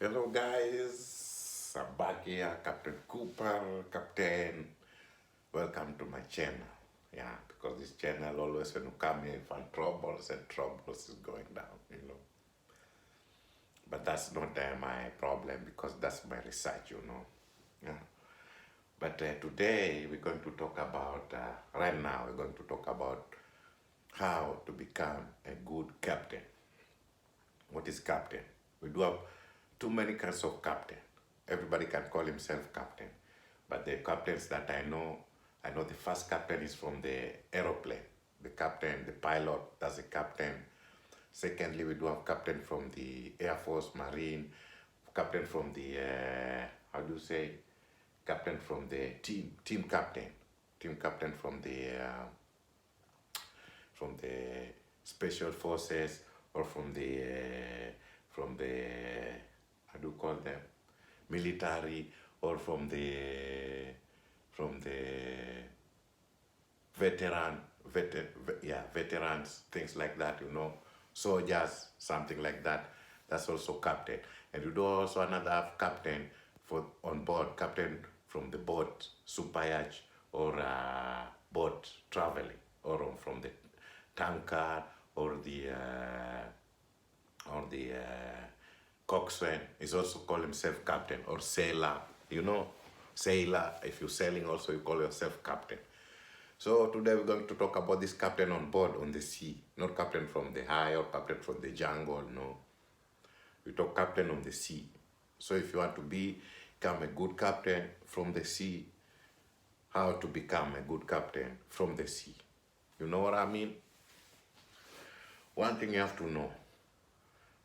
Hello guys, I'm back here, Captain Cooper, Captain. Welcome to my channel. Yeah, because this channel always when you come here you find troubles and troubles is going down. But that's not my problem because that's my research. Yeah. But today we're going to talk about, right now we're going to talk about how to become a good captain. What is captain? We do have too many kinds of captain. Everybody can call himself captain. But the captains that I know the first captain is from the aeroplane. The captain, the pilot, that's the captain. Secondly, we do have captain from the Air Force, Marine, captain from the, how do you say, captain from the team captain from the special forces or from the how do you call them, military, or from the veterans, things like that. Soldiers, something like that. That's also captain. And you do also another have captain for on board, captain from the boat, super yacht, or boat traveling, or from the tanker, or the coxswain is also call himself captain, or sailor. Sailor, if you're sailing also you call yourself captain. So today we're going to talk about this captain on board on the sea, not captain from the high or captain from the jungle, no. We talk captain on the sea. So if you want to become a good captain from the sea, how to become a good captain from the sea. You know what I mean? One thing you have to know,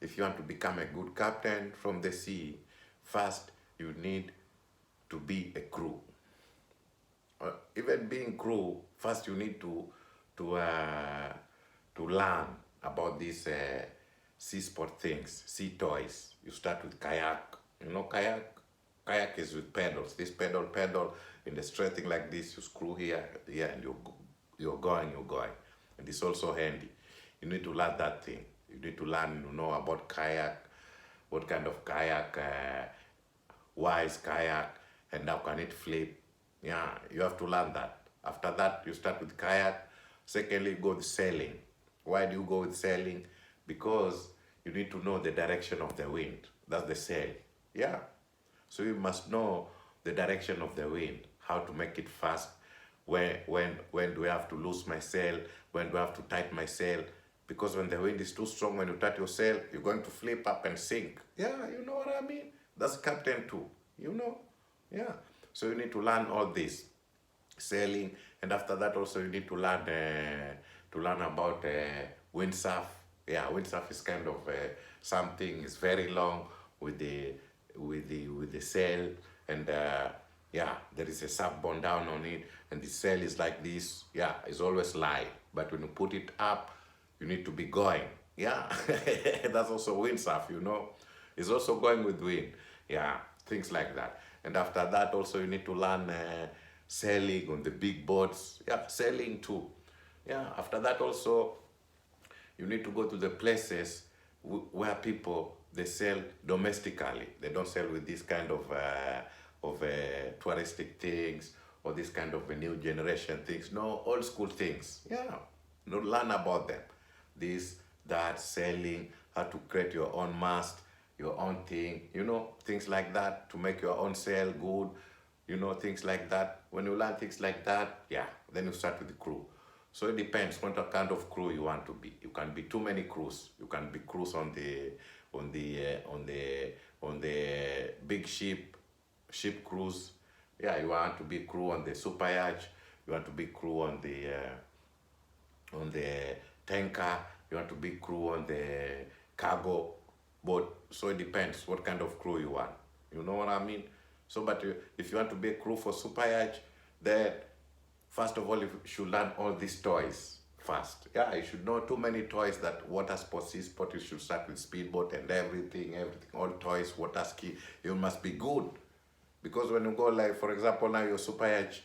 if you want to become a good captain from the sea, first you need to be a crew. Even being crew, first you need to learn about these sea sport things, sea toys. You start with kayak. Kayak is with pedals. This pedal in the straight thing like this. You screw here, and you're going, and it's also handy. You need to learn that thing. You need to learn, about kayak, what kind of kayak, why is kayak, and how can it flip. Yeah, you have to learn that. After that, you start with kayak. Secondly, go with sailing. Why do you go with sailing? Because you need to know the direction of the wind. That's the sail. Yeah. So you must know the direction of the wind, how to make it fast, when do I have to lose my sail, when do I have to tighten my sail. Because when the wind is too strong, when you tighten your sail, you're going to flip up and sink. Yeah, you know what I mean? That's captain too. Yeah. So you need to learn all this sailing, and after that also you need to learn about windsurf. Yeah, windsurf is kind of something is very long with the sail, and yeah, there is a surf bone down on it, and the sail is like this. Yeah, it's always light, but when you put it up, you need to be going. Yeah, that's also windsurf. It's also going with wind. Yeah, things like that. And after that also you need to learn sailing on the big boats. Yeah, sailing too. Yeah, after that also you need to go to the places where people, they sell domestically. They don't sell with this kind of touristic things, or this kind of a new generation things. No, old school things. Yeah, learn about them. This, that, selling, how to create your own mast, your own thing, things like that, to make your own sail good, things like that. When you learn things like that, yeah, then you start with the crew. So it depends what kind of crew you want to be. You can be too many crews. You can be crews on the big ship cruise. Yeah, you want to be crew on the super yacht. You want to be crew on the tanker. You want to be crew on the cargo boat. So it depends what kind of crew you want. You know what I mean? So, but if you want to be a crew for super yacht, then first of all, you should learn all these toys first. Yeah, you should know too many toys that water sports, sea sport. You should start with speedboat and everything, all toys, water ski. You must be good, because when you go, like for example, now you're super yacht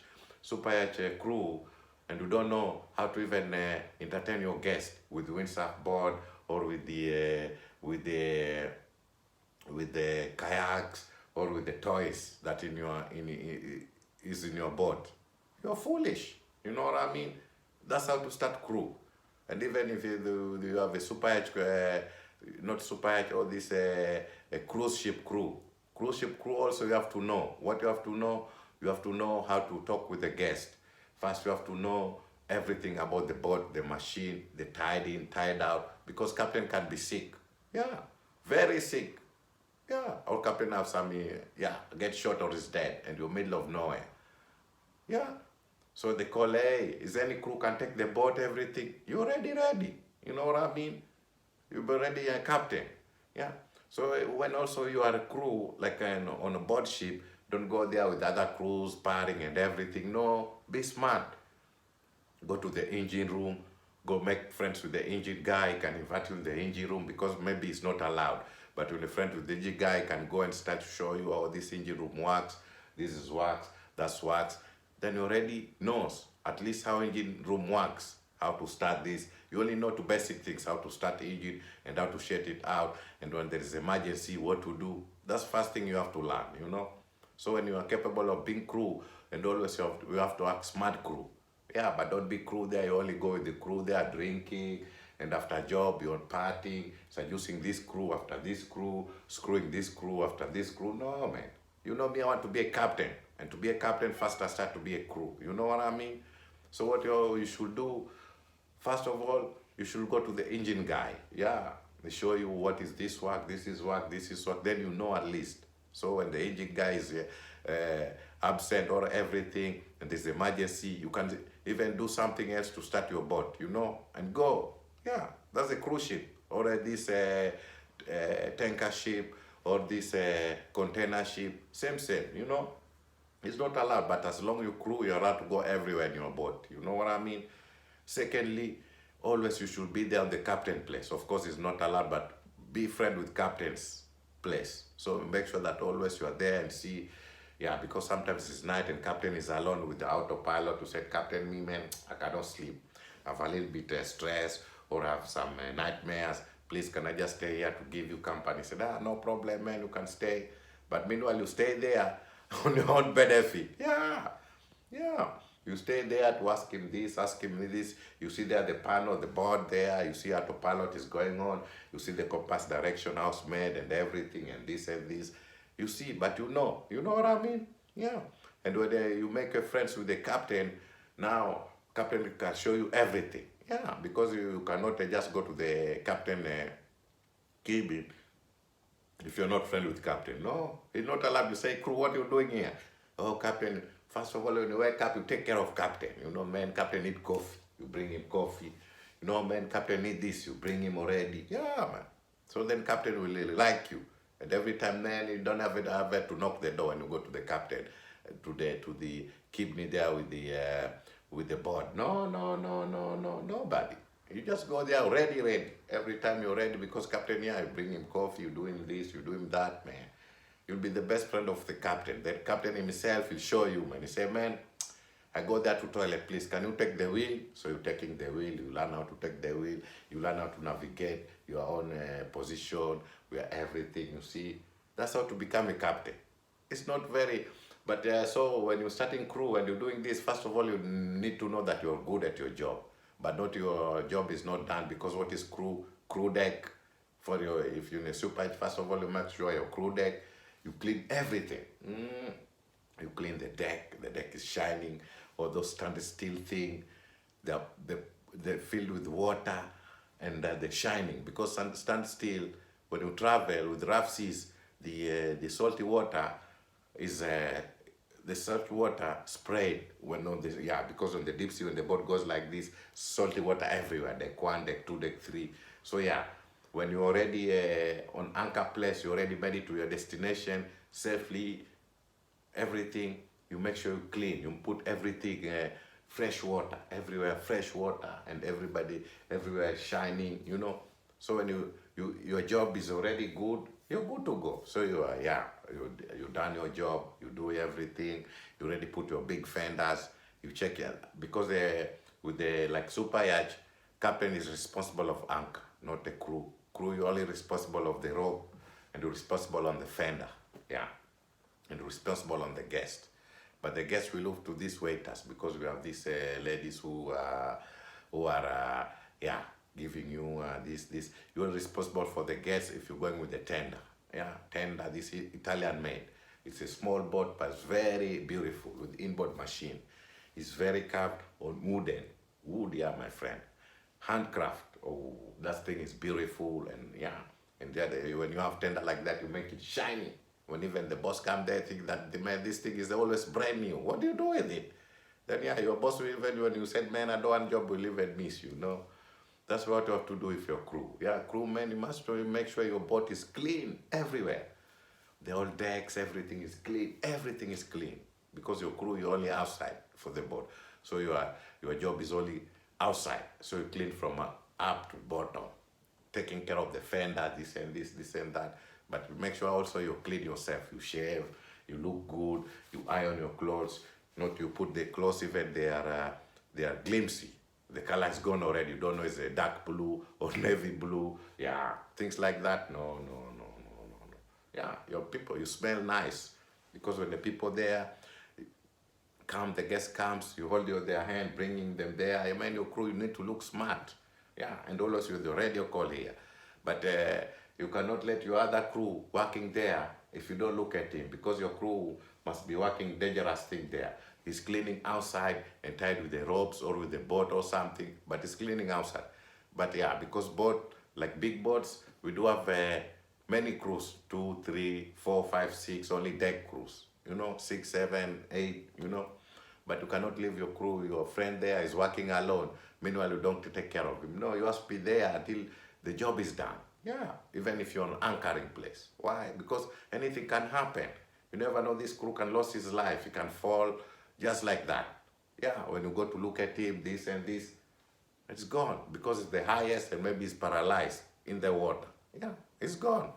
crew, and you don't know how to even entertain your guests with windsurf board, or with the with the kayaks or with the toys that is in your boat, you're foolish. You know what I mean? That's how to start crew. And even if you have a super yacht, not super yacht, or this a cruise ship crew. Cruise ship crew also you have to know. What you have to know, you have to know how to talk with the guest. First you have to know everything about the boat, the machine, the tied in, tied out, because captain can be sick. Yeah, very sick. Yeah, or captain have some, get shot or is dead and you're middle of nowhere. Yeah. So they call, hey, is any crew can take the boat, everything? You're already ready. You know what I mean? You're already a captain. Yeah. So when also you are a crew, like on a board ship, don't go there with other crews, partying and everything. No, be smart. Go to the engine room, go make friends with the engine guy, can invite you in the engine room because maybe it's not allowed. But when a friend with the engine guy can go and start to show you how this engine room works, this is wax, that's wax, then you already knows at least how engine room works, how to start this. You only know two basic things, how to start the engine and how to shut it out. And when there is emergency, what to do. That's first thing you have to learn, you know. So when you are capable of being crew, and always you have to act smart crew. Yeah, but don't be crew there. You only go with the crew there drinking, and after job you're partying, seducing this crew after this crew, screwing this crew after this crew. No, man. You know me, I want to be a captain. And to be a captain, first I start to be a crew. You know what I mean? So what you should do, first of all, you should go to the engine guy. Yeah, they show you what is this work, this is work, this is work. Then you know at least. So when the engine guy is absent or everything, and there's emergency, you can even do something else to start your boat, you know, and go. Yeah, that's a cruise ship or this tanker ship or this container ship. Same, you know. It's not allowed, but as long as you crew, you're allowed to go everywhere in your boat. You know what I mean? Secondly, always you should be there on the captain place. Of course, it's not allowed, but be friend with captain's place. So make sure that always you are there and see, yeah, because sometimes it's night and captain is alone with the autopilot to say, Captain, me, man, I cannot sleep. I have a little bit stress or I have some nightmares. Please, can I just stay here to give you company? He said, no problem, man, you can stay. But meanwhile, you stay there on your own benefit. Yeah. You stay there to ask him this, ask him this. You see there the panel, the board there. You see autopilot is going on. You see the compass direction house made and everything and this and this. You see, but you know what I mean? Yeah. And when you make friends with the captain, now captain can show you everything. Yeah, because you cannot just go to the captain cabin if you're not friendly with captain. No, he's not allowed to say, crew, what are you doing here? Oh, captain, first of all, when you wake up, you take care of captain. You know, man, captain need coffee. You bring him coffee. You know, man, captain need this. You bring him already. Yeah, man. So then captain will really like you. And every time, man, you don't have to knock the door when you go to the captain, to the kidney there with the board. No, nobody. You just go there ready. Every time you're ready, because captain, yeah, you bring him coffee, you do him this, you do him that, man. You'll be the best friend of the captain. The captain himself will show you, man. He say, man, I go there to toilet, please. Can you take the wheel? So you're taking the wheel. You learn how to take the wheel. You learn how to navigate your own position, where everything, you see. That's how to become a captain. It's not very, but so when you're starting crew and you're doing this, first of all, you need to know that you're good at your job. But not your job is not done, because what is crew deck for your, if you're in a super, first of all, you make sure your crew deck, you clean everything. You clean the deck is shining, or those stainless steel thing, they're filled with water and they're shining, because stainless steel, when you travel with rough seas, the salty water is the salt water sprayed when on the, because on the deep sea, when the boat goes like this, salty water everywhere, deck 1, deck 2, deck 3. So when you're already on anchor place, you already made it to your destination safely, everything, you make sure you clean, you put everything, fresh water everywhere, fresh water, and everywhere shining, you know. So when your job is already good, you're good to go. So you done your job, you do everything, you already put your big fenders, you check it, because with the like super yacht, captain is responsible of anchor, not the crew. Crew, you're only responsible of the rope and you're responsible on the fender, yeah, and responsible on the guest. But the guests will look to these waiters because we have these ladies who are yeah, giving you this. You're responsible for the guests if you're going with the tender. Yeah, tender. This is Italian made. It's a small boat, but it's very beautiful with inboard machine. It's very carved on wooden wood. Yeah, my friend, handcraft. Oh, that thing is beautiful, and yeah, and when you have tender like that, you make it shiny. When even the boss come there, think that man, this thing is always brand new. What do you do with it? Then yeah, your boss will even when you said, man, I don't want job, will even miss you. No, that's what you have to do with your crew. Yeah, crew man, you must make sure your boat is clean everywhere. The old decks, everything is clean. Everything is clean because your crew, you're only outside for the boat. So your job is only outside. So you clean from up to bottom, taking care of the fender, this and this and that. But make sure also you clean yourself. You shave, you look good, you iron your clothes. Not you put the clothes even they are glimpsy. The color is gone already. You don't know it's a dark blue or navy blue. Yeah, things like that. No. Yeah, your people, you smell nice because when the people there come, the guest comes, you hold their hand, bringing them there. I mean, your crew, you need to look smart. Yeah, and always with the radio call here. But you cannot let your other crew working there if you don't look at him because your crew must be working dangerous thing there. He's cleaning outside and tied with the ropes or with the boat or something, but he's cleaning outside. But yeah, because boat, like big boats, we do have many crews, 2, 3, 4, 5, 6, only deck crews, 6, 7, 8, but you cannot leave your crew, your friend there is working alone, meanwhile you don't take care of him. No, you must be there until the job is done. Yeah, even if you're on anchoring place. Why? Because anything can happen. You never know, this crew can lose his life, he can fall just like that. Yeah, when you go to look at him, this and this, it's gone because it's the highest and maybe it's paralyzed in the water. Yeah, it's gone,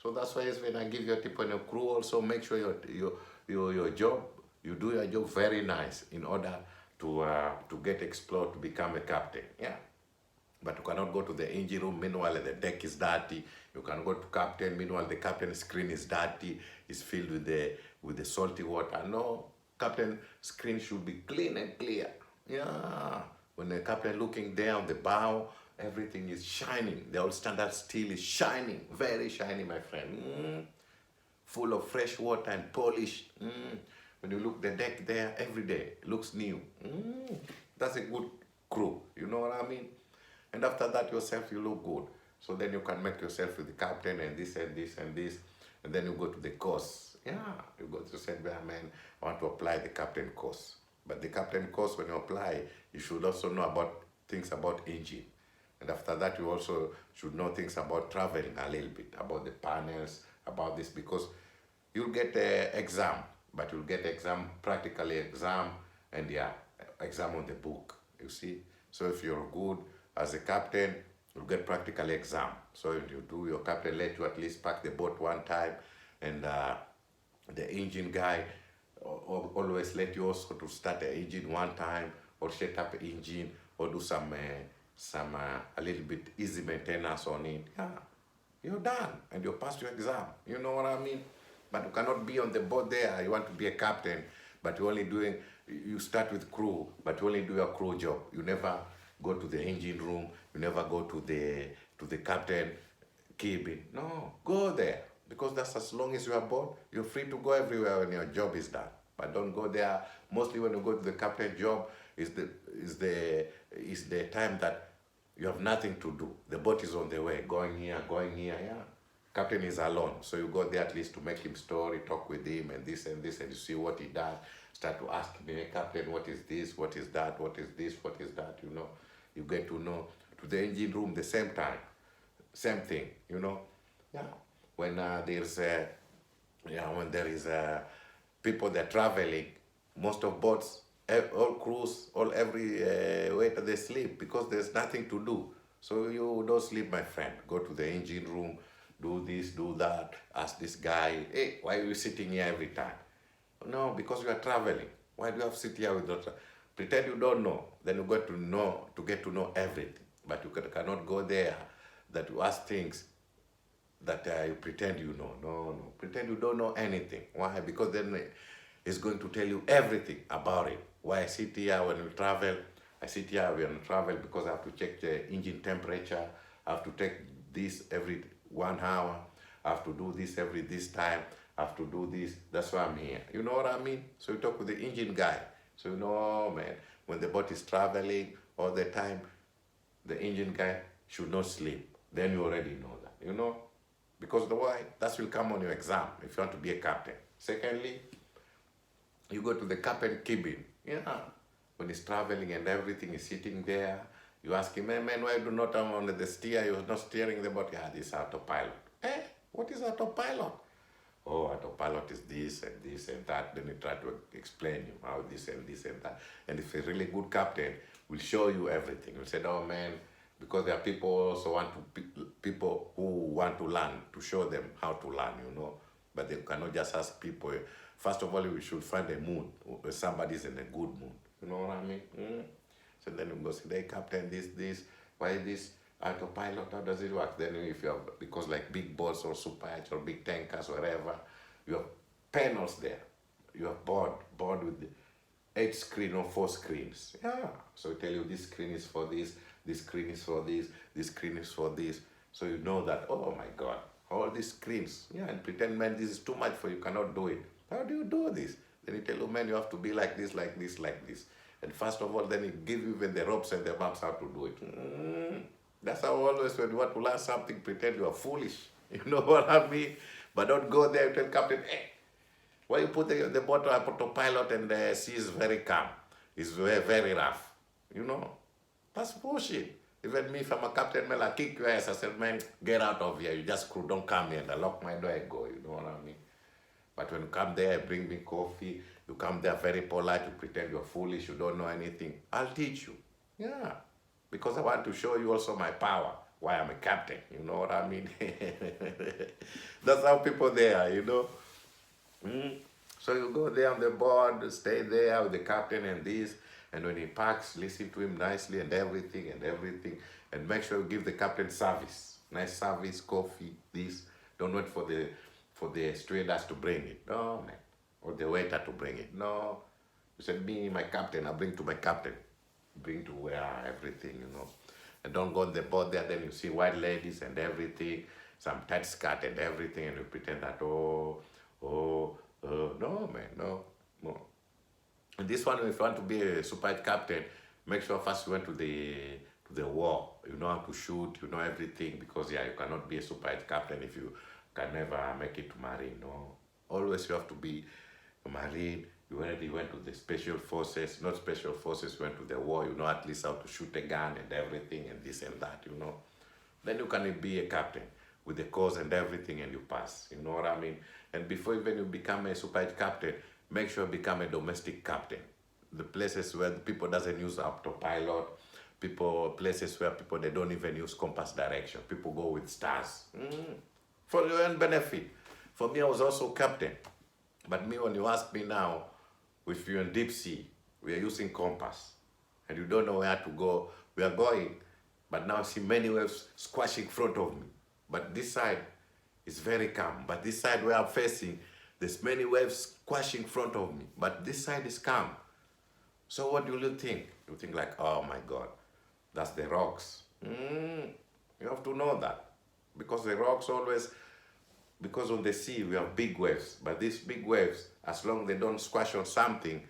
So that's why when I give you a tip on your crew, also make sure your job, you do your job very nice in order to get explored to become a captain. Yeah. But you cannot go to the engine room, meanwhile the deck is dirty. You can go to captain, meanwhile the captain's screen is dirty, it's filled with the salty water. No, captain screen should be clean and clear. Yeah. When the captain looking there on the bow, everything is shining. The old standard steel is shining, very shiny, my friend. Full of fresh water and polish. When you look the deck there every day, it looks new. That's a good crew, you know what I mean? And after that yourself, you look good. So then you can make yourself with the captain and this and this and this. And then you go to the course. Yeah, you go to say, man, I want to apply the captain course. But the captain course, when you apply, you should also know about things about engine. And after that, you also should know things about traveling a little bit, about the panels, about this, because you'll get an exam, but you'll get practically exam, and yeah, exam on the book, you see. So if you're good as a captain, you'll get practical exam. So if you do, your captain let you at least pack the boat one time, and the engine guy always let you also to start the engine one time, or set up the engine, or do some a little bit easy maintenance on it. Yeah, you're done and you passed your exam. You know what I mean? But you cannot be on the boat there. You want to be a captain, but you start with crew, but you only do your crew job. You never go to the engine room. You never go to the captain cabin. No, go there because that's as long as you are bored. You're free to go everywhere when your job is done. But don't go there. Mostly when you go to the captain job, is the time that you have nothing to do. The boat is on the way, going here, yeah. Captain is alone, so you go there at least to make him story, talk with him, and this, and you see what he does. Start to ask him, hey, Captain, what is this, what is that, what is this, what is that, You get to know. To the engine room, the same time. Same thing, Yeah. When when there is people that are traveling, most of boats, all crews, every waiter, they sleep because there's nothing to do. So you don't sleep, my friend. Go to the engine room, do this, do that, ask this guy, hey, why are you sitting here every time? No, because you are traveling. Why do you have to sit here with the pretend you don't know? Then you got to get to know everything. But you cannot go there that you ask things that you pretend you know. No, no. Pretend you don't know anything. Why? Because then it's going to tell you everything about it. Why I sit here when we travel? I sit here when we travel because I have to check the engine temperature. I have to take this every 1 hour. I have to do this every this time. I have to do this. That's why I'm here. You know what I mean? So you talk with the engine guy. So you know, oh, man, when the boat is traveling all the time, the engine guy should not sleep. Then you already know that, you know? Because the why, that will come on your exam if you want to be a captain. Secondly, you go to the captain cabin. Yeah. When he's traveling and everything is sitting there, you ask him, hey, man, why do not I'm on the steer? You're not steering the boat. Yeah, this is autopilot. Eh? What is autopilot? Oh, autopilot is this and that. Then he try to explain you how this and this and that. And if a really good captain will show you everything. He'll say, oh man, because there are people also people who want to learn, to show them how to learn, you know. But they cannot just ask people. First of all, we should find a mood where somebody's in a good mood. You know what I mean? So then we go say, hey, captain, this, why this? Autopilot, how does it work? Then if you have, because like big boats or super yachts or big tankers, whatever, you have panels there. You have board with 8 screen or 4 screens. Yeah. So I tell you this screen is for this screen is for this screen is for this. So you know that, oh my God, all these screens. Yeah, and pretend, man, this is too much for you, cannot do it. How do you do this? Then you tell you, man, you have to be like this, like this, like this. And first of all, then he give you even the ropes and the maps how to do it. That's how always when you want to learn something, pretend you are foolish. You know what I mean? But don't go there and tell captain, hey, why you put the boat on autopilot and the sea is very calm? It's very, very rough. You know? That's bullshit. Even me, if I'm a captain, man, I kick your ass. I said, man, get out of here. You just screw, don't come here. And I lock my door and go. You know what I mean? But when you come there, bring me coffee. You come there very polite. You pretend you're foolish. You don't know anything. I'll teach you. Yeah. Because I want to show you also my power, why I'm a captain, you know what I mean? That's how people there, you know? So you go there on the board, stay there with the captain and this, and when he parks, listen to him nicely and everything, and make sure you give the captain service. Nice service, coffee, this. Don't wait for the stewardess to bring it. No, man. Or the waiter to bring it. No. You said, me, my captain, I bring to my captain. Bring to where everything, you know. And don't go on the board there, then you see white ladies and everything, some tight skirt and everything, and you pretend that, no, man, no. And this one, if you want to be a super captain, make sure first you went to the war. You know how to shoot, you know everything, because yeah, you cannot be a super captain if you can never make it to Marine, no. Always you have to be a Marine. You already went to the special forces, not special forces, went to the war, you know at least how to shoot a gun and everything and this and that, you know. Then you can be a captain with the course and everything and you pass, you know what I mean? And before even you become a super captain, make sure you become a domestic captain. The places where the people doesn't use autopilot, places where people, they don't even use compass direction. People go with stars. For your own benefit. For me, I was also captain. But me, when you ask me now, if you're in deep sea, we are using compass, and you don't know where to go, we are going, but now I see many waves squashing in front of me. But this side is very calm. But this side where I'm facing, there's many waves squashing in front of me. But this side is calm. So what do you think? You think like, oh my God, that's the rocks. You have to know that. Because the rocks always, because on the sea we have big waves, but these big waves, as long as they don't squash on something,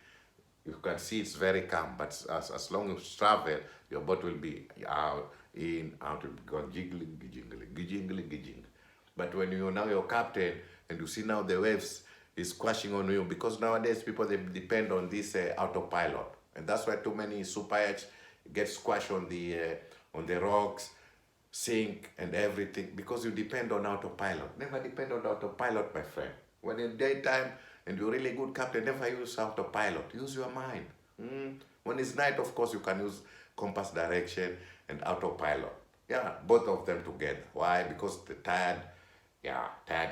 you can see it's very calm. But as long as you travel, your boat will be out, in, out, will go jiggling, jiggling. But when you're captain and you see now the waves is squashing on you, because nowadays people, they depend on this autopilot, and that's why too many super yachts get squashed on the rocks, sink and everything, because you depend on autopilot. Never depend on autopilot, my friend. When in daytime and you're really good captain, never use autopilot. Use your mind. When it's night, of course, you can use compass direction and autopilot. Yeah, both of them together. Why? Because the tide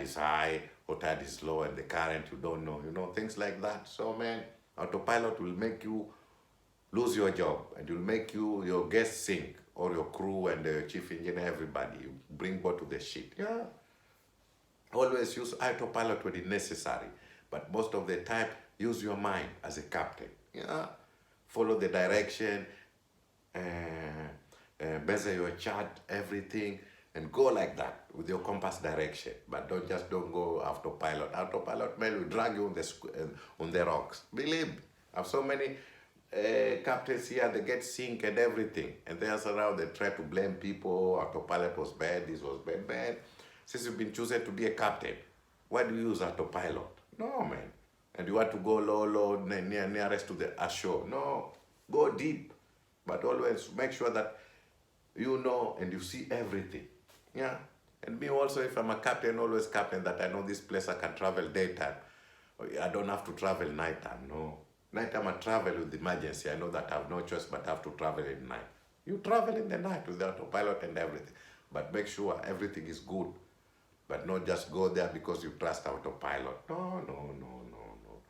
is high or tide is low, and the current, you don't know, things like that. So, man, autopilot will make you lose your job, and will make your guests sink, or your crew and the chief engineer, everybody. You bring boat to the ship. Yeah. Always use autopilot when it's necessary, but most of the time, use your mind as a captain. Yeah, follow the direction, uh, measure your chart, everything, and go like that with your compass direction. But don't go autopilot. Autopilot man will drag you on the rocks. Believe me, I have so many captains here. They get sink and everything, and they are around. They try to blame people. Autopilot was bad. This was bad. Man, since you've been chosen to be a captain, why do you use autopilot? No, man. And you want to go low, nearest to the ashore. No, go deep. But always make sure that you know and you see everything. Yeah. And me also, if I'm a captain, always captain, that I know this place I can travel daytime. I don't have to travel nighttime. No. Nighttime I travel with emergency. I know that I have no choice but have to travel at night. You travel in the night with the autopilot and everything. But make sure everything is good. But not just go there because you trust autopilot. No, no, no, no, no.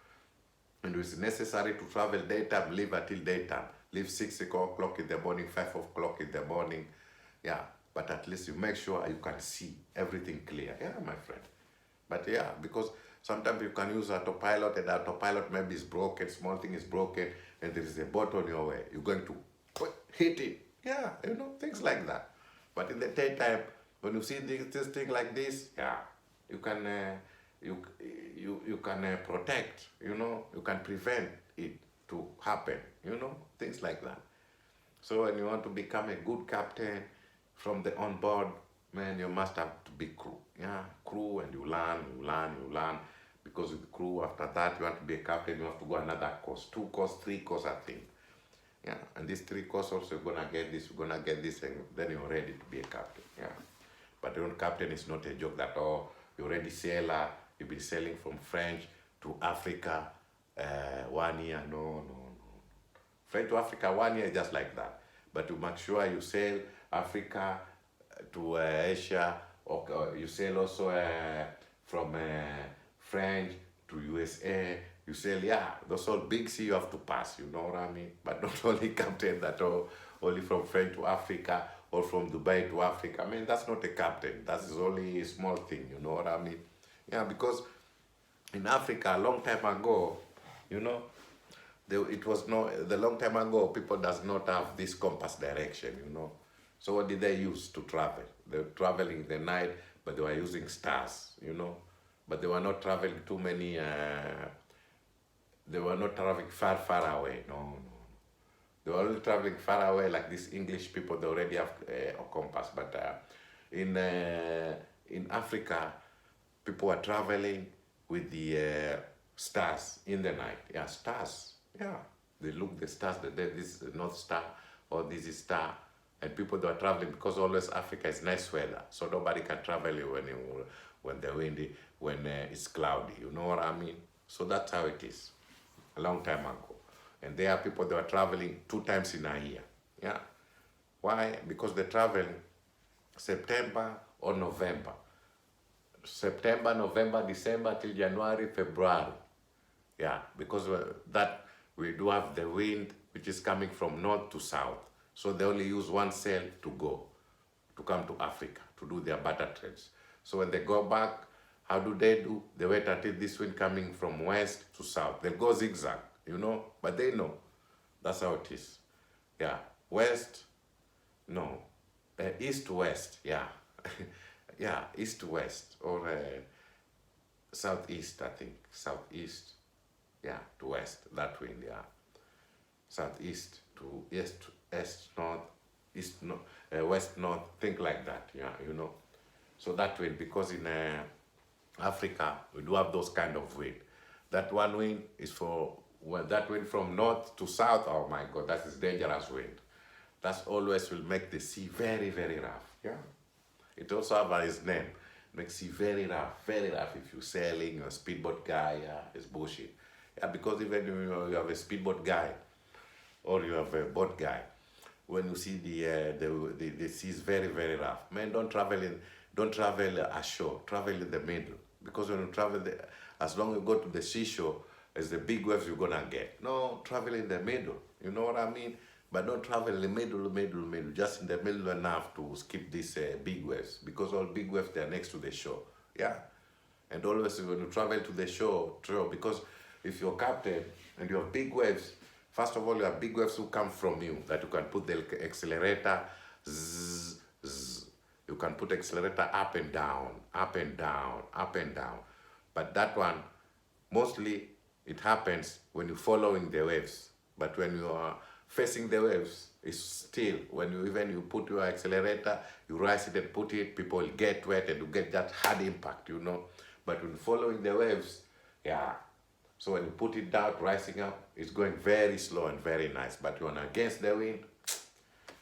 And if it's necessary to travel daytime, leave until daytime. Leave 6 o'clock in the morning, 5 o'clock in the morning. Yeah, but at least you make sure you can see everything clear. Yeah, my friend. But yeah, because sometimes you can use autopilot and autopilot maybe is broken, small thing is broken, and there is a boat on your way. You're going to hit it. Yeah, things like that. But in the daytime, when you see this thing like this, yeah, you can you can protect. You can prevent it to happen. Things like that. So when you want to become a good captain from the on board, man, you must have to be crew. Yeah, crew, and you learn. Because with crew, after that, you want to be a captain, you have to go another course, 2 course, 3 course, I think. Yeah, and these 3 courses also, you're gonna get this, and then you're ready to be a captain. Yeah, but the captain is not a joke that, you're already sailor, you've been sailing from French to Africa 1 year. No. French to Africa 1 year, just like that. But you make sure you sail Africa to Asia, or you sail also from French to USA. You sail, yeah, those all big sea you have to pass, you know what I mean? But not only captain that, only from French to Africa or from Dubai to Africa. I mean, that's not a captain. That is only a small thing, you know what I mean? Yeah, because in Africa, a long time ago, it was the long time ago, people does not have this compass direction. So what did they use to travel? They were traveling the night, but they were using stars. But they were not traveling too many. They were not traveling far away. No. They were only traveling far away, like these English people. They already have a compass. But in Africa, people were traveling with the stars in the night. Yeah, stars. Yeah, they look the stars. This is North Star, or this is star. And people that are traveling, because always Africa is nice weather, so nobody can travel when the windy, when it's cloudy. You know what I mean? So that's how it is. A long time ago, and there are people that are traveling 2 times in a year. Yeah, why? Because they travel September or November. September, November, December till January, February. Yeah, because that we do have the wind which is coming from north to south. So they only use one sail to come to Africa to do their barter trades. So when they go back, how do? They wait until this wind coming from west to south. They go zigzag, but they know. That's how it is. Yeah, west, no, east to west, yeah. Yeah, east to west, or southeast, I think. Southeast, yeah, to west, that wind, yeah. Southeast to east, north, east, north, west, north, think like that, yeah, So that wind, because in Africa, we do have those kind of wind. That one wind is that wind from north to south, oh my God, that is dangerous wind. That always will make the sea very, very rough, yeah. It also has its name. Makes sea very rough if you're sailing, a speedboat guy, yeah, it's bullshit. Yeah, because even you have a speedboat guy, or you have a boat guy, when you see the sea is very, very rough. Man, don't travel ashore, travel in the middle. Because when you travel, as long as you go to the seashore, it's the big waves you're gonna get. No, travel in the middle, you know what I mean? But don't travel in the middle, just in the middle enough to skip these big waves, because all big waves, they're next to the shore, yeah? And always when you travel to the shore, because if you're captain and you have big waves, first of all, you have big waves who come from you that you can put the accelerator, zzz, zzz. You can put accelerator up and down, up and down, up and down. But that one, mostly it happens when you're following the waves. But when you are facing the waves, it's still, when you put your accelerator, you rise it and put it, people will get wet and you get that hard impact, you know. But when following the waves, yeah. So when you put it down, rising up, it's going very slow and very nice. But when against the wind,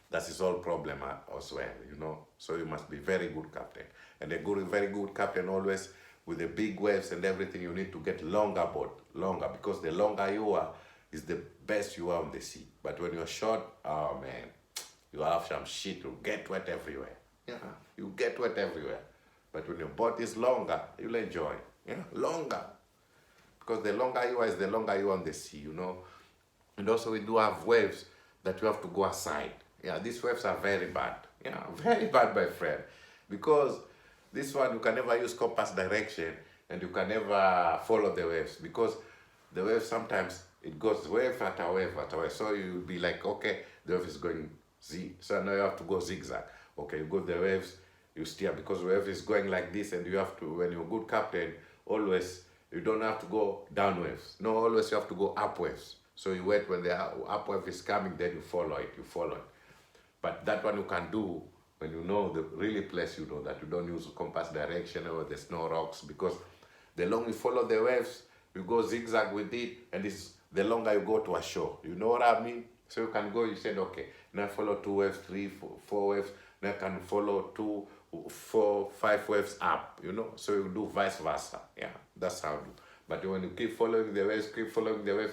that is all problem as well, you know. So you must be very good captain. And a very good captain always, with the big waves and everything, you need to get longer boat, longer, because the longer you are, is the best you are on the sea. But when you're short, oh man, you have some shit, you get wet everywhere. Yeah, you get wet everywhere. But when your boat is longer, you'll enjoy. Yeah, longer. Because the longer you are, is the longer you are on the sea, you know. And also we do have waves that you have to go aside. Yeah, these waves are very bad. Yeah, very bad, my friend. Because this one, you can never use compass direction and you can never follow the waves. Because the wave sometimes, it goes wave after wave after wave. So you'll be like, okay, the wave is going Z. So now you have to go zigzag. Okay, you go the waves, you steer, because the wave is going like this, and you have to, when you're a good captain, always, you don't have to go down waves. No, always you have to go up waves. So you wait when the up wave is coming, then you follow it, But that one you can do when you know the really place, you know, that you don't use compass direction or there's no rocks, because the longer you follow the waves, you go zigzag with it, and it's the longer you go to a shore. You know what I mean? So you can go, you said, okay, now I follow 2 waves, 3, 4 waves, now I can follow 2, 4, 5 waves up, you know? So you do vice versa. Yeah, that's how you do. But when you keep following the waves,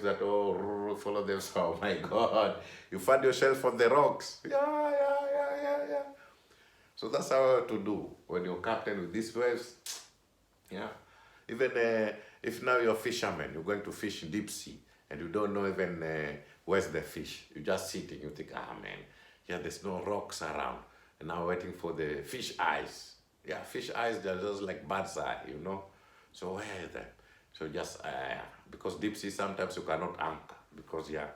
that, oh, follow them, oh my God, you find yourself on the rocks. Yeah. So that's how to do when you're captain with these waves. Yeah. Even if now you're a fisherman, you're going to fish in deep sea, and you don't know even where's the fish. You're just sitting, you think, ah man, yeah, there's no rocks around. And now waiting for the fish eyes. Yeah, fish eyes, they're just like bird's eye, you know. So where is that? So just, because deep sea sometimes you cannot anchor, because yeah.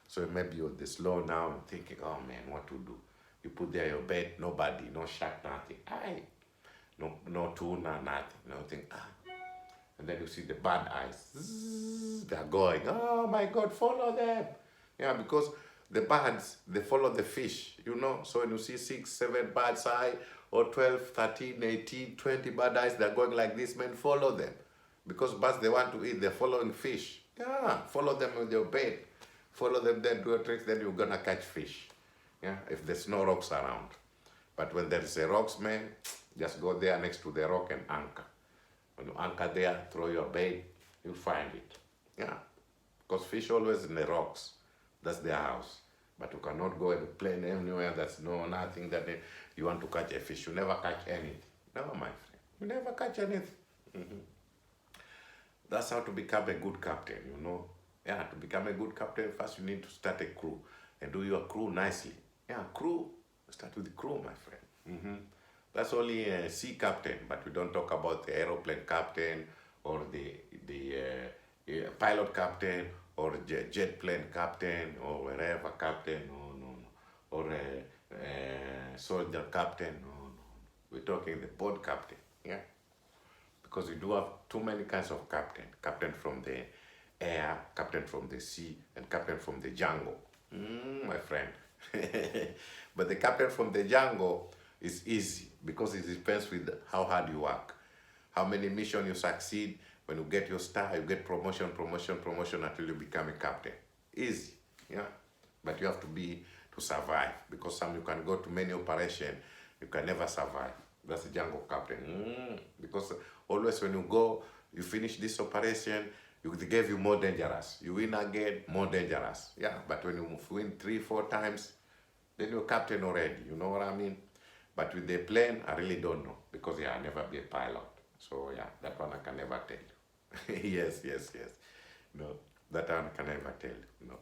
So maybe you're the slow now and thinking, oh man, what to do? You put there your bed, nobody, no shark, nothing. Aye. No tuna, nothing. Nothing. And then you see the bad eyes. Zzz, they're going. Oh my God, follow them. Yeah, because the birds, they follow the fish, you know. So when you see 6, 7 birds eye, or 12, 13, 18, 20 bad eyes, they're going like this, man, follow them. Because birds, they want to eat, they're following fish. Yeah, follow them with your bait. Follow them, then do a trick, then you're gonna catch fish. Yeah, if there's no rocks around. But when there's a rocks, man, just go there next to the rock and anchor. When you anchor there, throw your bait, you'll find it. Yeah, because fish always in the rocks. That's their house. But you cannot go and play anywhere that's nothing that you want to catch a fish. You never catch anything. No, my friend. You never catch anything. That's how to become a good captain, you know. Yeah, to become a good captain, first you need to start a crew and do your crew nicely. Yeah, crew. Start with the crew, my friend. That's only a sea captain, but we don't talk about the aeroplane captain or the pilot captain or jet plane captain or wherever captain. No. Or a soldier captain. No. We're talking the boat captain. Yeah. Because we do have too many kinds of captain. Captain from the air, captain from the sea, and captain from the jungle. My friend. But the captain from the jungle is easy because it depends with how hard you work. How many missions you succeed. When you get your star, you get promotion until you become a captain. Easy, yeah. But you have to survive, because some you can go to many operations, you can never survive. That's the jungle captain. Because always when you go, you finish this operation, they gave you more dangerous. You win again, more dangerous. Yeah, but when you win 3, 4 times, then you're captain already. You know what I mean? But with the plane, I really don't know, because I never be a pilot. So yeah, that one I can never tell you. yes. No, that one I can never tell you. No.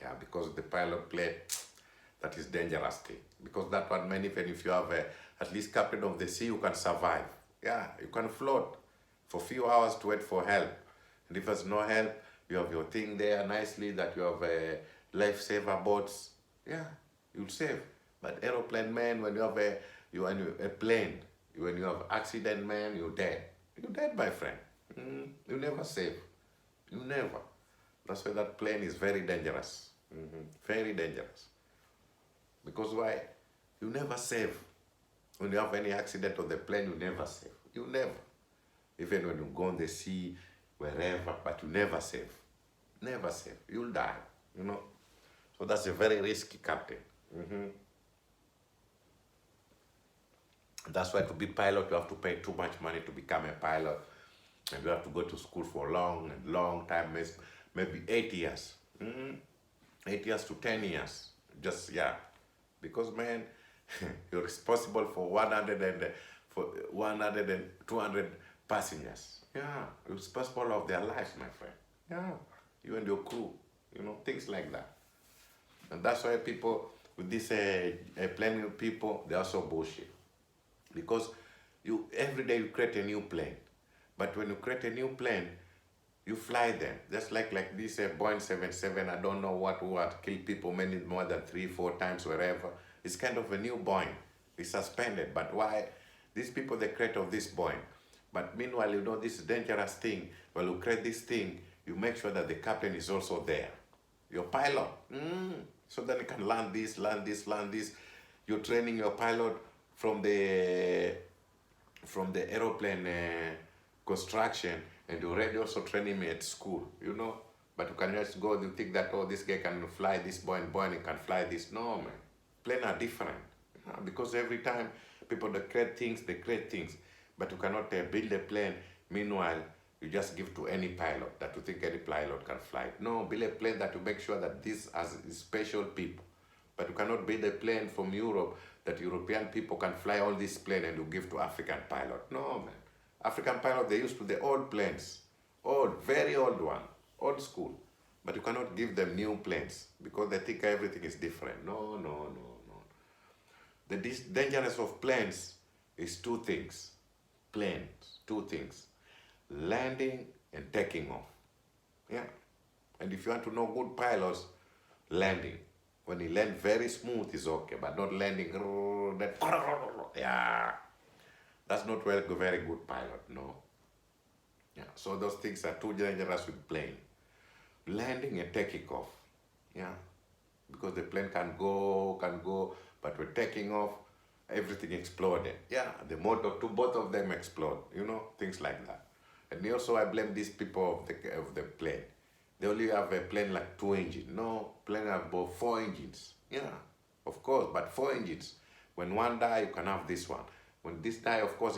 Yeah, because the pilot plane, that is dangerous thing. Because that one, even if you have at least captain of the sea, you can survive. Yeah, you can float. for few hours to wait for help. And if there's no help, you have your thing there nicely that you have a lifesaver boats. Yeah, you'll save. But aeroplane, man, when you have a plane, when you have accident, man, you're dead. You're dead, my friend. You never save. You never. That's why that plane is very dangerous. Very dangerous. Because why? You never save. When you have any accident on the plane, you never save. You never. Even when you go on the sea, wherever, but you never save. Never save. You'll die, you know. So that's a very risky captain. That's why to be pilot, you have to pay too much money to become a pilot. And you have to go to school for a long and long time, maybe 8 years. 8 years to 10 years. Just, yeah. Because, man, you're responsible for 100 and 200 passengers. Yeah, you're responsible of their lives, my friend. Yeah, you and your crew, you know, things like that. And that's why people with this plane people, they're so bullshit. Because every day you create a new plane. But when you create a new plane, you fly them. Just like this Boeing 77, I don't know what kill people many more than 3-4 times wherever. It's kind of a new Boeing. It's suspended. But why? These people, they create of this Boeing. But meanwhile, you know, this dangerous thing, when you create this thing, you make sure that the captain is also there. Your pilot. So then you can land this, land this, land this. You're training your pilot from the aeroplane construction, and you already also training me at school, you know. But you can just go, you think that, oh, this guy can fly this Boeing, he can fly this. No, man. Planes are different. Because every time people they create things. But you cannot build a plane. Meanwhile, you just give to any pilot that you think any pilot can fly. No, build a plane that you make sure that this has special people. But you cannot build a plane from Europe that European people can fly all this plane and you give to African pilot. No, man. African pilot, they used to the old planes. Old, very old one. Old school. But you cannot give them new planes because they think everything is different. No. The dangerous of planes is two things. Planes, two things. Landing and taking off. Yeah. And if you want to know good pilots, landing. When you land very smooth is okay, but not landing. Yeah. That's not a very good pilot, no. Yeah. So those things are too dangerous with plane. Landing and taking off. Yeah. Because the plane can go, but with taking off, everything exploded. Yeah, the motor, both of them explode, you know, things like that. And also I blame these people of the plane. They only have a plane like 2 engines. No, plane have about 4 engines. Yeah, of course, but 4 engines. When one die, you can have this one. When this die, of course,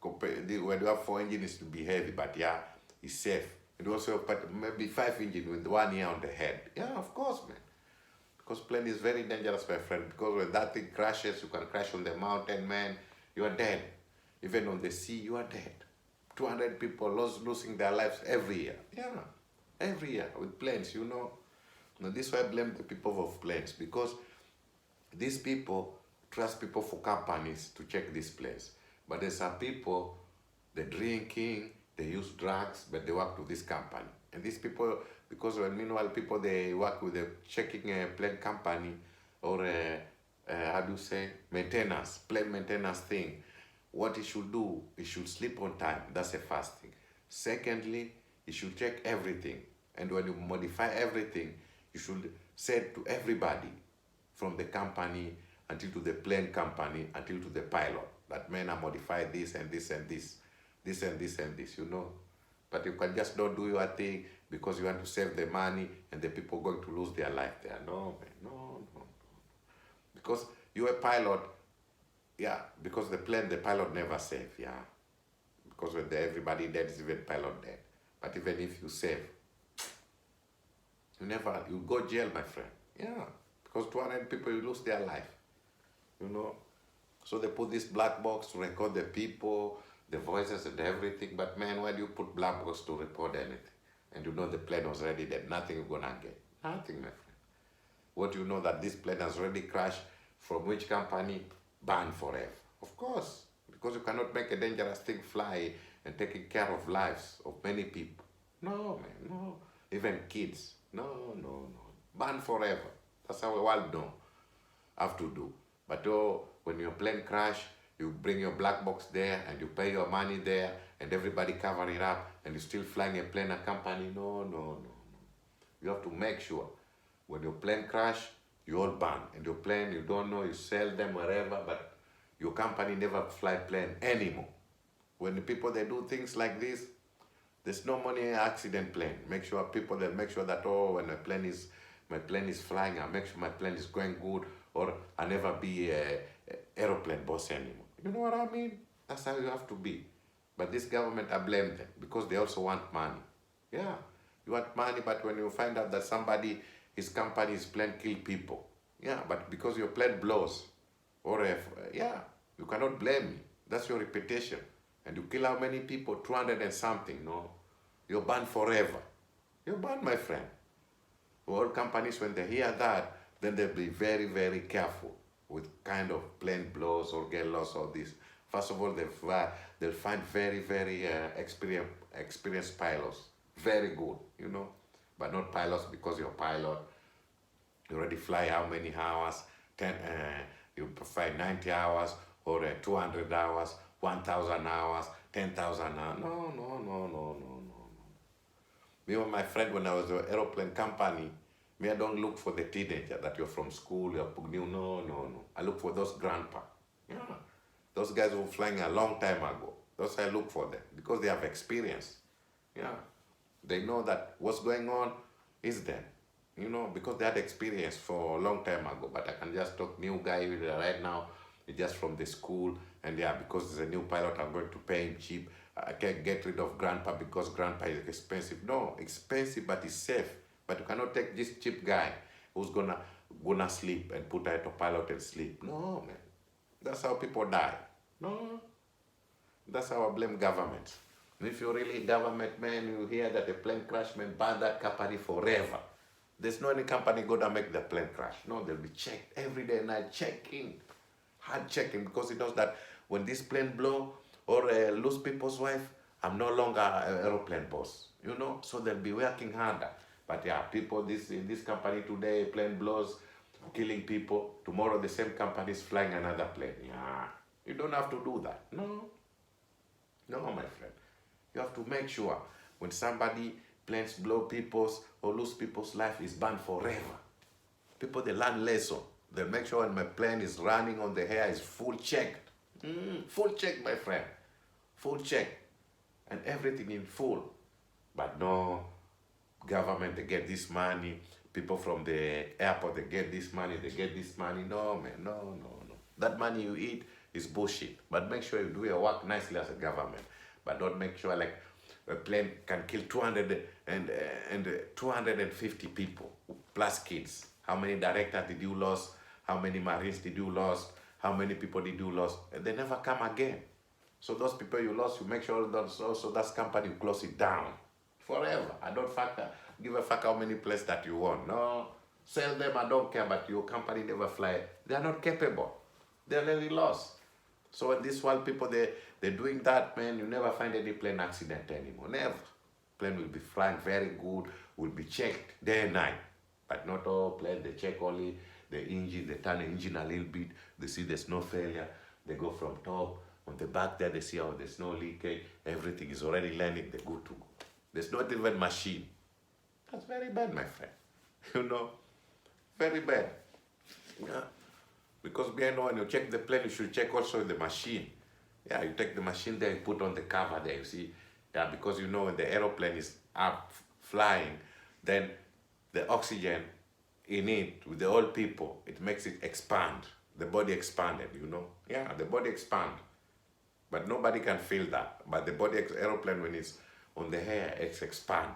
when you have 4 engines, it will be heavy, but yeah, it's safe. And also, but maybe 5 engines with 1 ear on the head. Yeah, of course, man. Because plane is very dangerous, my friend. Because when that thing crashes, you can crash on the mountain, man. You are dead. Even on the sea, you are dead. 200 people losing their lives every year. Yeah, every year with planes, you know. Now, this is why I blame the people of planes. Because these people trust people for companies to check this place. But there's some people, they're drinking, they use drugs, but they work to this company. And these people, because meanwhile people, they work with a checking a plane company or how do you say, maintenance, plane maintenance thing. What he should do, he should sleep on time. That's the first thing. Secondly, he should check everything. And when you modify everything, you should say to everybody from the company until to the plane company, until to the pilot, that man, I modify this and this and this, this and this and this, you know. But you can just don't do your thing because you want to save the money and the people are going to lose their life there. No, man, no. Because you're a pilot, yeah, because the pilot never save, yeah. Because when everybody dead, is even pilot dead. But even if you save, you go jail, my friend. Yeah, because 200 people, you lose their life, you know. So they put this black box to record the people, the voices and everything. But man, why do you put black box to record anything? And you know the plane was already dead. Nothing you're gonna get. Nothing, my friend. What you know that this plane has already crashed, from which company? Banned forever. Of course. Because you cannot make a dangerous thing fly and taking care of lives of many people. No, man, no. Even kids. No, no, no. Ban forever. That's how the world know have to do. But oh, when your plane crash, you bring your black box there and you pay your money there and everybody cover it up and you're still flying a plane, a company. No, no, no, no. You have to make sure when your plane crash, you all ban. And your plane, you don't know, you sell them wherever, but your company never fly plane anymore. When the people, they do things like this, there's no money accident plane. Make sure people, they make sure that, oh, when my plane is flying, I make sure my plane is going good, or I never be a aeroplane boss anymore. You know what I mean? That's how you have to be. But this government, I blame them because they also want money. Yeah, you want money, but when you find out that somebody, his company's plane kill people, yeah, but because your plane blows, or if, yeah, you cannot blame me. That's your reputation. And you kill how many people? 200 and something, no? You're banned forever. You're banned, my friend. All companies, when they hear that, then they'll be very, very careful with kind of plane blows or get lost or this. First of all, they'll find very, very experienced pilots. Very good, you know? But not pilots because you're a pilot. You already fly how many hours? You fly 90 hours or 200 hours, 1,000 hours, 10,000 hours. No, no, no, no, no, no. Me and my friend, when I was an aeroplane company, me, I don't look for the teenager that you're from school, you're new. No, no, no. I look for those grandpa. Yeah. Those guys who were flying a long time ago. Those I look for them because they have experience. Yeah. They know that what's going on is them. You know, because they had experience for a long time ago. But I can just talk new guy right now, just from the school, and yeah, because he's a new pilot, I'm going to pay him cheap. I can't get rid of grandpa because grandpa is expensive. No, expensive, but it's safe. But you cannot take this cheap guy who's gonna sleep and put autopilot and sleep. No, man. That's how people die. No. That's how I blame government. And if you're really government, man, you hear that a plane crash, man, ban that company forever. There's no any company gonna make the plane crash. No, they'll be checked every day and night, checking, hard checking, because it knows that when this plane blow or lose people's wife, I'm no longer an aeroplane boss, you know. So they'll be working harder. But yeah, people, this company today, plane blows, killing people. Tomorrow the same company is flying another plane. Yeah, you don't have to do that. No, no, my friend. You have to make sure when somebody planes blow people's or lose people's life is banned forever. People, they learn lesson. They make sure when my plane is running on the air is full checked. Full check, my friend. Full check. And everything in full. But no, government, they get this money. People from the airport, they get this money, they get this money. No, man, no, no, no. That money you eat is bullshit. But make sure you do your work nicely as a government. But don't make sure like a plane can kill 250 people plus kids. How many directors did you lose? How many Marines did you lose? How many people did you lose? And they never come again. So those people you lost, you make sure that also that company you close it down forever. I don't give a fuck how many planes that you want. No, sell them, I don't care, but your company never fly. They are not capable. They're really lost. So in this world, people, they're doing that, man. You never find any plane accident anymore. Never. Plane will be flying very good, will be checked day and night. But not all planes, they check only the engine, they turn the engine a little bit, they see there's no failure, they go from top, on the back there, they see how there's no leakage, everything is already landing, they're good to go. There's not even machine. That's very bad, my friend. You know, very bad. Yeah. Because when you check the plane, you should check also the machine. Yeah, you take the machine there, you put on the cover there, you see. Yeah, because you know when the aeroplane is up flying, then the oxygen in it with the old people, it makes it expand. The body expanded, you know. Yeah, the body expand. But nobody can feel that. But the body aeroplane, when it's on the air, it's expand.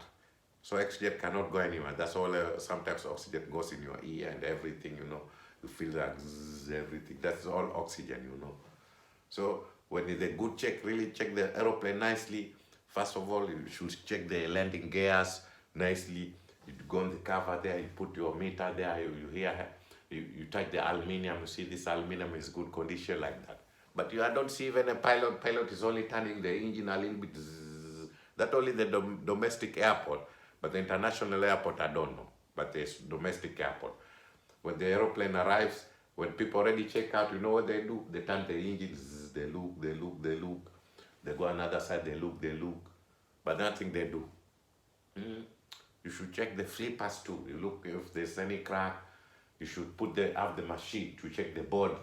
So oxygen cannot go anywhere. That's all. Sometimes oxygen goes in your ear and everything, you know. You feel that zzz, everything. That's all oxygen, you know. So when it's a good check, really check the aeroplane nicely. First of all, you should check the landing gears nicely. You go on the cover there, you put your meter there, you hear, you touch the aluminum, you see this aluminum is good condition like that. But I don't see even a pilot. Pilot is only turning the engine a little bit. Zzz. That only the domestic airport. But the international airport, I don't know. But there's domestic airport. When the aeroplane arrives, when people already check out, you know what they do? They turn the engine. Zzz, they look, they look, they look. They go another side. They look, they look. But nothing they do. You should check the flippers too. You look if there's any crack. You should have the machine to check the body.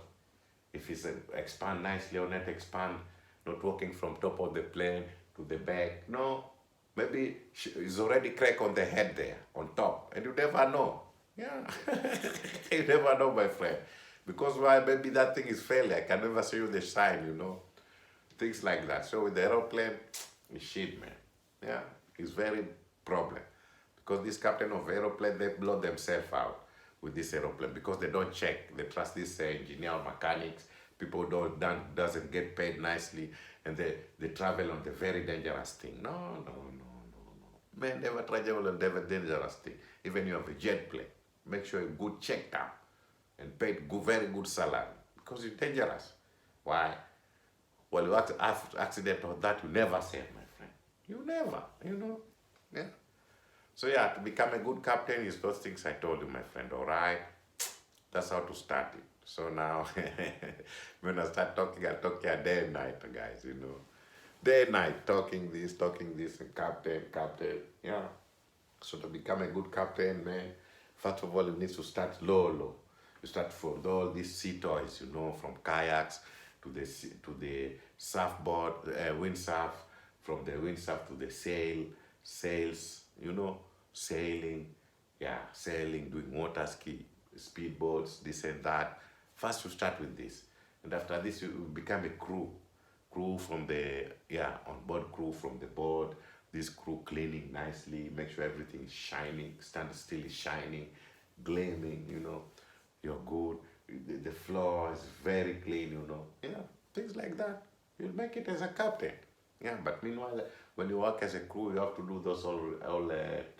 If it's expand nicely or not expand, not working from top of the plane to the back. No, maybe it's already crack on the head there, on top, and you never know. Yeah, you never know, my friend. Because why? Maybe that thing is failing. I can never show you the sign, you know. Things like that. So with the aeroplane, it's shit, man. Yeah, it's very problem. Because this captain of aeroplane, they blow themselves out with this aeroplane because they don't check. They trust this engineer or mechanics. People doesn't get paid nicely, and they travel on the very dangerous thing. No, no, no, no, no. Man, never travel on the very dangerous thing. Even you have a jet plane, make sure you're good checked out and paid very good salary because it's dangerous. Why? Well, you have accident or that, you never save, my friend. You never, you know. Yeah. So yeah, to become a good captain is those things I told you, my friend. All right, that's how to start it. So now, when I start talking, I talk here day and night, guys. You know, day and night, talking this, and captain. Yeah. So to become a good captain, man, first of all, you need to start low. You start from all these sea toys, you know, from kayaks to the surfboard, windsurf, from the windsurf to the sails, you know, sailing, doing water ski, speedboats, this and that. First you start with this, and after this you become a crew from the, on board crew from the board. This crew cleaning nicely, make sure everything is shining, stand still is shining, gleaming, you know, you're good. The floor is very clean, you know, things like that. You'll make it as a captain. Yeah, but meanwhile, when you work as a crew, you have to do those all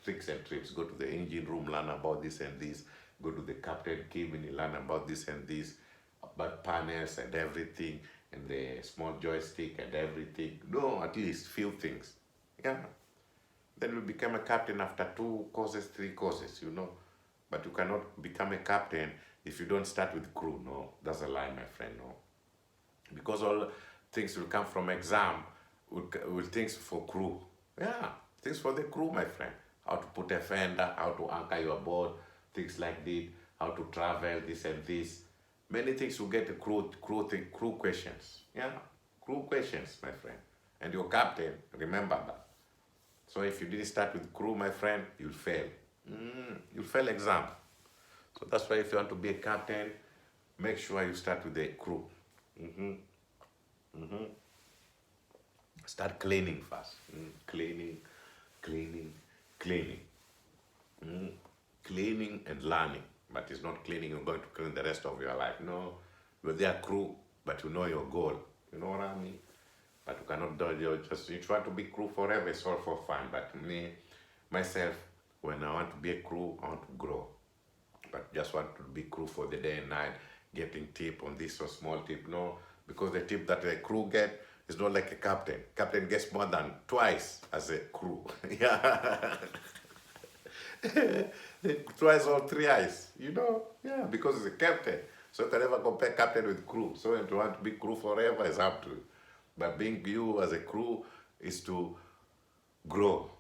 tricks and trips. Go to the engine room, learn about this and this. Go to the captain cabin, learn about this and this, about panels and everything, and the small joystick and everything. No, at least few things. Yeah. Then you become a captain after 2 courses, 3 courses, you know. But you cannot become a captain if you don't start with crew. No, that's a lie, my friend. No, because all things will come from exam. Will things for crew. Yeah, things for the crew, my friend. How to put a fender, how to anchor your board, things like that, how to travel, this and this. Many things you get a crew questions. Yeah, crew questions, my friend. And your captain, remember that. So if you didn't start with crew, my friend, you'll fail. You'll fail exam. So that's why if you want to be a captain, make sure you start with the crew. Start cleaning first. Cleaning. Cleaning and learning. But it's not cleaning, you're going to clean the rest of your life. No, you're their crew, but you know your goal. You know what I mean? But you cannot do it. You try to be crew forever, it's all for fun. But myself, when I want to be a crew, I want to grow. But just want to be crew for the day and night, getting tip on this or small tip. No, because the tip that the crew get is not like a captain. Captain gets more than twice as a crew. Yeah. Twice or thrice, you know? Yeah, because it's a captain. So you can never compare captain with crew. So if you want to be crew forever, it's up to you. But being you as a crew is to grow.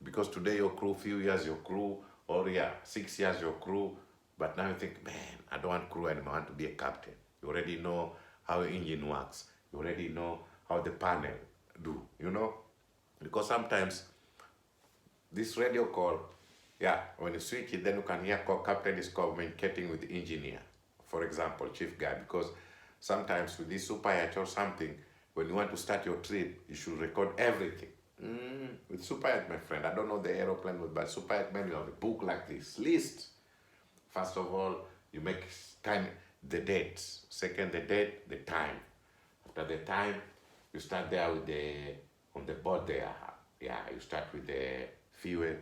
Because today your crew, few years your crew, or 6 years your crew, but now you think, man, I don't want crew anymore, I want to be a captain. You already know how engine works. You already know how the panel do, you know? Because sometimes this radio call, when you switch it, then you can hear captain is communicating with the engineer, for example, chief guy, because sometimes with this super yacht or something, when you want to start your trip, you should record everything. With super yacht, my friend, I don't know the aeroplane, but super yacht, man, you have a book like this, list. First of all, you make time, the dates. Second, the date, the time. After the time, you start there with on the board there. Yeah, you start with the fuel.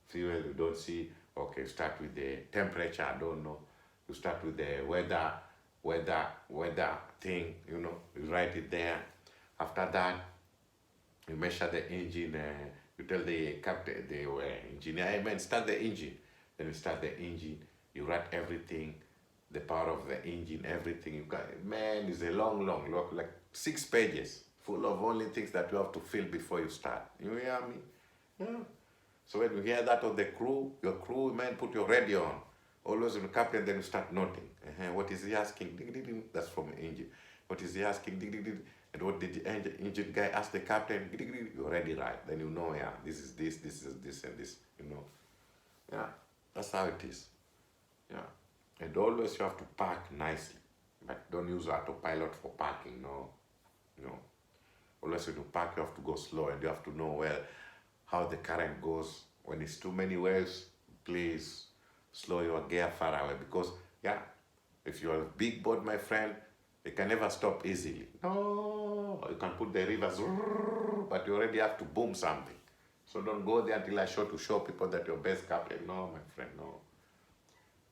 Fuel you don't see. Okay, start with the temperature, I don't know. You start with the weather, weather thing, you know, you write it there. After that, you measure the engine, you tell the captain, the engineer, hey man, start the engine. Then you start the engine, you write everything, the power of the engine, everything. You got, man, it's a long, like 6 pages, full of only things that you have to fill before you start. You hear me? Yeah. So when you hear that of the crew, your crew, man, put your radio on. Always when the captain, then you start noting. What is he asking? Dig, dig, dig. That's from the engine. What is he asking? Dig, dig, dig. And what did the engine guy ask the captain? Dig, dig, dig. You already right. Then you know, yeah, this is this is this, and this, you know. Yeah, that's how it is. Yeah. And always you have to park nicely. But don't use autopilot for parking, no. No. Always when you park, you have to go slow and you have to know how the current goes. When it's too many waves, please slow your gear far away, because yeah, if you're a big boat, my friend, you can never stop easily. No, you can put the rivers, but you already have to boom something. So don't go there until I show people that you're best captain. No, my friend, no.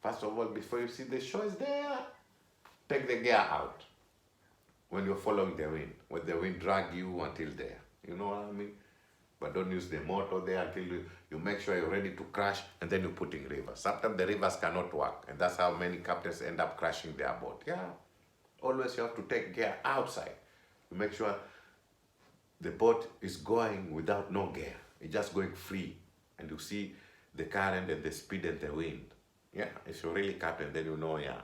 First of all, before you see the show is there, take the gear out. When you're following the wind, when the wind drag you until there. You know what I mean? But don't use the motor there until you make sure you're ready to crash, and then you put in rivers. Sometimes the rivers cannot work, and that's how many captains end up crashing their boat. Yeah. Always you have to take gear outside. You make sure the boat is going without no gear. It's just going free. And you see the current and the speed and the wind. Yeah. If you're really captain, then you know, yeah,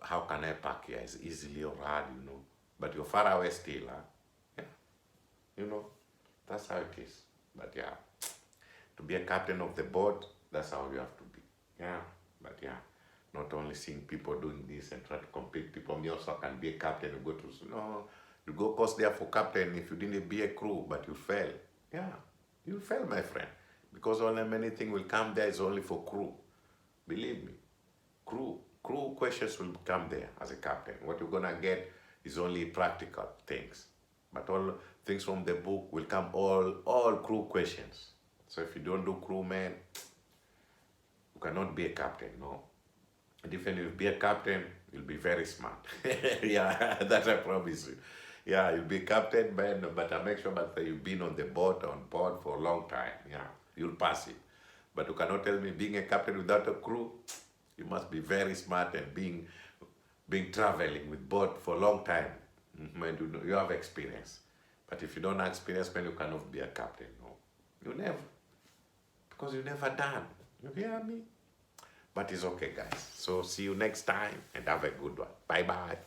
how can I park here? It's easily or hard, you know. But you're far away still, huh? Yeah. You know. That's how it is. But yeah, to be a captain of the boat, that's how you have to be. Yeah, but yeah, not only seeing people doing this and try to compete people. Me also can be a captain and go to, no, you go course there for captain if you didn't be a crew, but you fail. Yeah, you fail, my friend. Because only many things will come there is only for crew. Believe me, crew questions will come there as a captain. What you're gonna get is only practical things. But all things from the book will come all crew questions. So if you don't do crew, man, you cannot be a captain, no. And if you be a captain, you'll be very smart. Yeah, that I promise you. Yeah, you'll be captain, man, but I make sure that you've been on board for a long time. Yeah, you'll pass it. But you cannot tell me being a captain without a crew. You must be very smart and being traveling with boat for a long time. Man, you have experience. But if you don't have experience, man, you cannot be a captain. No, you never. Because you never done. You hear me? But it's okay, guys. So see you next time and have a good one. Bye-bye.